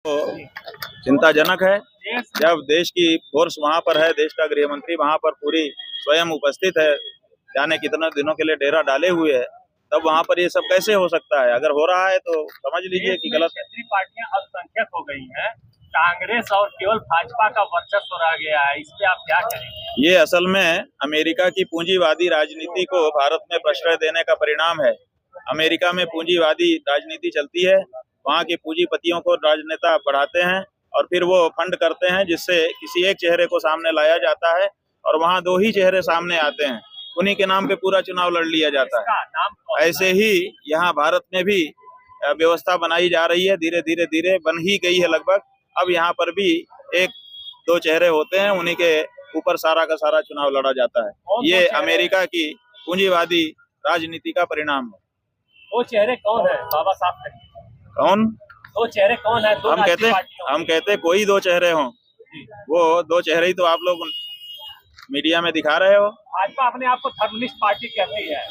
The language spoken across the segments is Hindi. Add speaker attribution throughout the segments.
Speaker 1: तो चिंताजनक है। जब देश की फोर्स वहां पर है, देश का गृह मंत्री वहां पर पूरी स्वयं उपस्थित है, जाने कितने दिनों के लिए डेरा डाले हुए है, तब वहां पर ये सब कैसे हो सकता है? अगर हो रहा है तो समझ लीजिए कि गलत है।
Speaker 2: क्षेत्रीय पार्टियां अल्पसंख्यक हो गई हैं, कांग्रेस और केवल भाजपा का वर्चस्व रह गया है, इस पे आप क्या कहेंगे?
Speaker 1: ये असल में अमेरिका की पूंजीवादी राजनीति को भारत में प्रश्रय देने का परिणाम है। अमेरिका में पूंजीवादी राजनीति चलती है, वहाँ के पूंजीपतियों को राजनेता बढ़ाते हैं और फिर वो फंड करते हैं, जिससे किसी एक चेहरे को सामने लाया जाता है और वहाँ दो ही चेहरे सामने आते हैं, उन्हीं के नाम पे पूरा चुनाव लड़ लिया जाता है। ऐसे ही यहाँ भारत में भी व्यवस्था बनाई जा रही है, धीरे धीरे बन ही गई है लगभग। अब यहाँ पर भी एक दो चेहरे होते हैं, उन्हीं के ऊपर सारा का सारा चुनाव लड़ा जाता है। ये अमेरिका की पूंजीवादी राजनीति का परिणाम है।
Speaker 2: वो चेहरे कौन है बाबा साहब?
Speaker 1: कौन?
Speaker 2: दो चेहरे कौन है?
Speaker 1: हम कहते कोई दो चेहरे हों, वो दो चेहरे ही तो आप लोग मीडिया में दिखा रहे हो।
Speaker 2: भाजपा अपने आप को धर्मनिष्ठ पार्टी कहती है।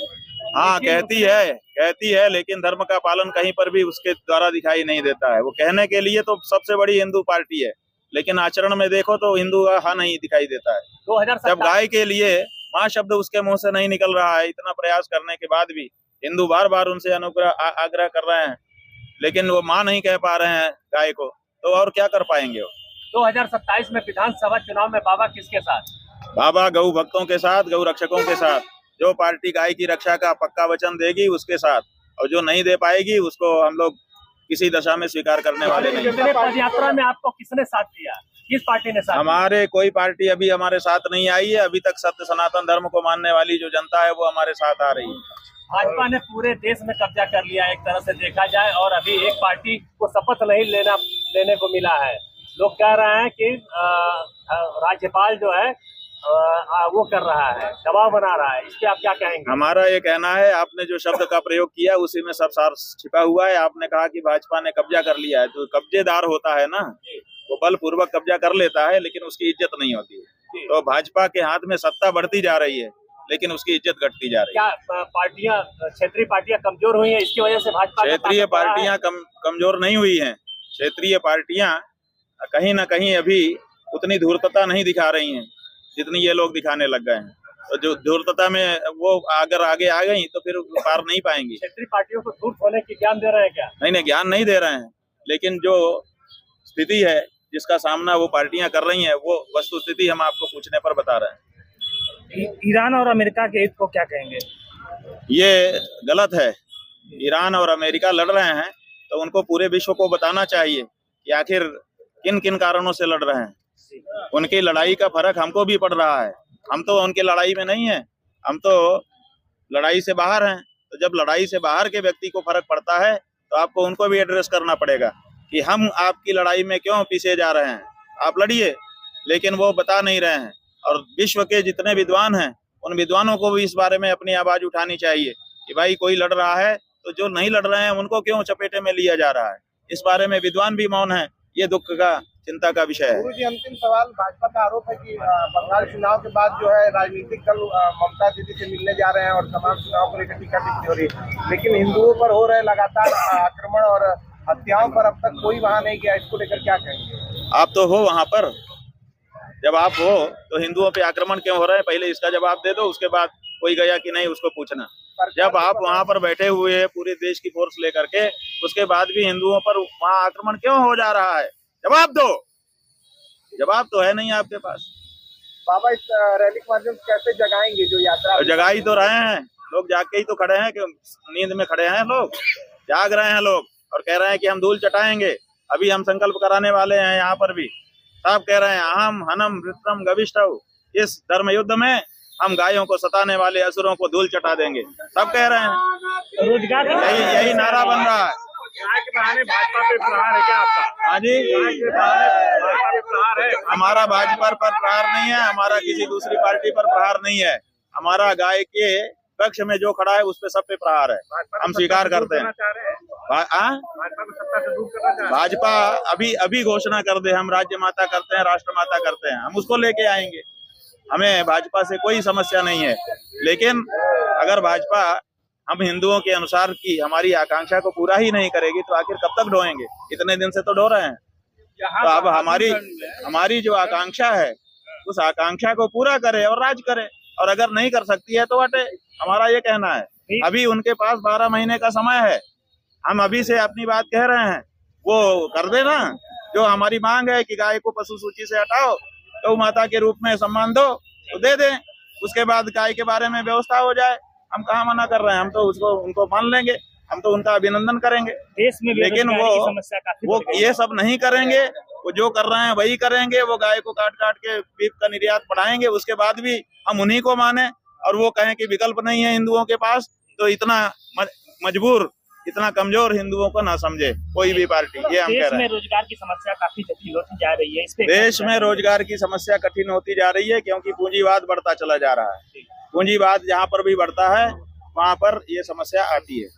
Speaker 1: हाँ, कहती है, लेकिन धर्म का पालन कहीं पर भी उसके द्वारा दिखाई नहीं देता है। वो कहने के लिए तो सबसे बड़ी हिंदू पार्टी है, लेकिन आचरण में देखो तो हिंदू का हाँ नहीं दिखाई देता है।
Speaker 2: 2017
Speaker 1: जब गाय के लिए माँ शब्द उसके मुंह से नहीं निकल रहा है, इतना प्रयास करने के बाद भी हिंदू बार बार उनसे आग्रह कर रहे हैं, लेकिन वो माँ नहीं कह पा रहे हैं गाय को, तो और क्या कर पाएंगे वो?
Speaker 2: 2027 में विधानसभा चुनाव में बाबा किसके साथ?
Speaker 1: बाबा गौ भक्तों के साथ, गौ रक्षकों के साथ। जो पार्टी गाय की रक्षा का पक्का वचन देगी उसके साथ, और जो नहीं दे पाएगी उसको हम लोग किसी दशा में स्वीकार करने वाले नहीं।
Speaker 2: पद यात्रा में आपको किसने साथ दिया? किस पार्टी ने साथ?
Speaker 1: हमारे कोई पार्टी अभी हमारे साथ नहीं आई है। अभी तक सत्य सनातन धर्म को मानने वाली जो जनता है वो हमारे साथ आ रही है।
Speaker 2: भाजपा ने पूरे देश में कब्जा कर लिया एक तरह से देखा जाए, और अभी एक पार्टी को शपथ नहीं लेने को मिला है। लोग कह रहे हैं कि राज्यपाल जो है वो कर रहा है, दबाव बना रहा है, इस पे आप क्या कहेंगे?
Speaker 1: हमारा ये कहना है, आपने जो शब्द का प्रयोग किया उसी में सब सार छिपा हुआ है। आपने कहा कि भाजपा ने कब्जा कर लिया है, तो कब्जेदार होता है ना, वो बलपूर्वक कब्जा कर लेता है, लेकिन उसकी इज्जत नहीं होती है। तो भाजपा के हाथ में सत्ता बढ़ती जा रही है, लेकिन उसकी इज्जत घटती जा रही है।
Speaker 2: क्या पार्टियां, क्षेत्रीय पार्टियां कमजोर हुई हैं, इसकी वजह से भाजपा?
Speaker 1: क्षेत्रीय पार्टियां कमजोर नहीं हुई हैं। क्षेत्रीय पार्टियां कहीं ना कहीं अभी उतनी धूर्तता नहीं दिखा रही हैं जितनी ये लोग दिखाने लग गए हैं। तो जो धूर्तता में वो अगर आगे आ गई तो फिर पार नहीं पाएंगी।
Speaker 2: क्षेत्रीय पार्टियों को धूर्त होने की ज्ञान दे रहे हैं क्या?
Speaker 1: नहीं, ज्ञान नहीं दे रहे हैं, लेकिन जो स्थिति है जिसका सामना वो पार्टियां कर रही हैं, वो वस्तु स्थिति हम आपको पूछने पर बता रहे हैं।
Speaker 2: ईरान और अमेरिका के हित को क्या कहेंगे?
Speaker 1: ये गलत है। ईरान और अमेरिका लड़ रहे हैं तो उनको पूरे विश्व को बताना चाहिए कि आखिर किन किन कारणों से लड़ रहे हैं। उनकी लड़ाई का फर्क हमको भी पड़ रहा है। हम तो उनकी लड़ाई में नहीं है, हम तो लड़ाई से बाहर हैं। तो जब लड़ाई से बाहर के व्यक्ति को फर्क पड़ता है तो आपको उनको भी एड्रेस करना पड़ेगा कि हम आपकी लड़ाई में क्यों पीछे जा रहे हैं। आप लड़िए, लेकिन वो बता नहीं रहे हैं। और विश्व के जितने विद्वान हैं, उन विद्वानों को भी इस बारे में अपनी आवाज उठानी चाहिए कि भाई कोई लड़ रहा है तो जो नहीं लड़ रहे हैं उनको क्यों चपेटे में लिया जा रहा है। इस बारे में विद्वान भी मौन है। ये दुख का, चिंता का विषय है।
Speaker 3: गुरुजी, अंतिम सवाल। भाजपा का आरोप है कि बंगाल चुनाव के बाद जो है राजनीतिक दल ममता दीदी से मिलने जा रहे हैं और तमाम चुनाव को लेकर टीका टिप्पणी हो रही है, लेकिन हिंदुओं पर हो रहे लगातार आक्रमण और हत्याओं पर अब तक कोई वहां नहीं गया। इसको लेकर क्या कहेंगे?
Speaker 1: आप तो हो वहां पर, जब आप हो तो हिंदुओं पे आक्रमण क्यों हो रहे हैं, पहले इसका जवाब दे दो, उसके बाद कोई गया कि नहीं उसको पूछना। जब आप वहां पर बैठे हुए हैं पूरे देश की फोर्स लेकर के, उसके बाद भी हिंदुओं पर वहां आक्रमण क्यों हो जा रहा है? जवाब दो। जवाब तो है नहीं आपके पास।
Speaker 3: बाबा, इस रैली के माध्यम से कैसे जगाएंगे जो यात्रा?
Speaker 1: जगा ही तो रहे हैं लोग, जाग के ही तो खड़े हैं कि नींद में खड़े हैं लोग, जाग रहे हैं लोग और कह रहे हैं कि हम धूल चटाएंगे। अभी हम संकल्प कराने वाले हैं, यहाँ पर भी साहब कह रहे हैं अहम हनम वृत्रम गविष्ठौ, इस धर्म युद्ध में हम गायों को सताने वाले असुरों को धूल चटा देंगे। सब कह रहे हैं,
Speaker 2: रोजगार
Speaker 1: यही नारा बन रहा है।
Speaker 2: गाय के बहाने भाजपा पे प्रहार है क्या आपका?
Speaker 1: हाँ जी,
Speaker 2: गाय के बहाने भाजपा पे प्रहार है?
Speaker 1: हमारा भाजपा पर प्रहार नहीं है, हमारा किसी दूसरी पार्टी पर प्रहार नहीं है। हमारा गाय के पक्ष में जो खड़ा है उस पे सब पे प्रहार है, हम स्वीकार करते हैं। भाजपा अभी घोषणा कर दे हम राज्य माता करते हैं, राष्ट्र माता करते हैं, हम उसको लेके आएंगे। हमें भाजपा से कोई समस्या नहीं है, लेकिन अगर भाजपा हम हिंदुओं के अनुसार की हमारी आकांक्षा को पूरा ही नहीं करेगी तो आखिर कब तक ढोएंगे? इतने दिन से तो ढो रहे हैं। तो अब हमारी जो आकांक्षा है उस आकांक्षा को पूरा करे और राज करे, और अगर नहीं कर सकती है तो हटे, हमारा ये कहना है। अभी उनके पास 12 महीने का समय है, हम अभी से अपनी बात कह रहे हैं, वो कर देना। जो हमारी मांग है कि गाय को पशु सूची से हटाओ, गौ माता के रूप में सम्मान दो, तो दे दें। उसके बाद गाय के बारे में व्यवस्था हो जाए, हम कहाँ मना कर रहे हैं, हम तो उसको उनको मान लेंगे, हम तो उनका अभिनंदन करेंगे।
Speaker 2: देश में
Speaker 1: लेकिन वो ये सब नहीं करेंगे, वो जो कर रहे हैं वही करेंगे। वो गाय को काट काट के बीफ का निर्यात बढ़ाएंगे, उसके बाद भी हम उन्हीं को माने और वो कहें कि विकल्प नहीं है हिंदुओं के पास, तो इतना मजबूर, इतना कमजोर हिंदुओं को ना समझे कोई भी पार्टी। ये हम कह रहे हैं।
Speaker 2: देश में रोजगार की समस्या काफी जटिल होती जा रही है, इस पे
Speaker 1: देश में रोजगार की समस्या कठिन होती जा रही है, क्योंकि पूंजीवाद बढ़ता चला जा रहा है। पूंजीवाद जहाँ पर भी बढ़ता है वहाँ पर ये समस्या आती है।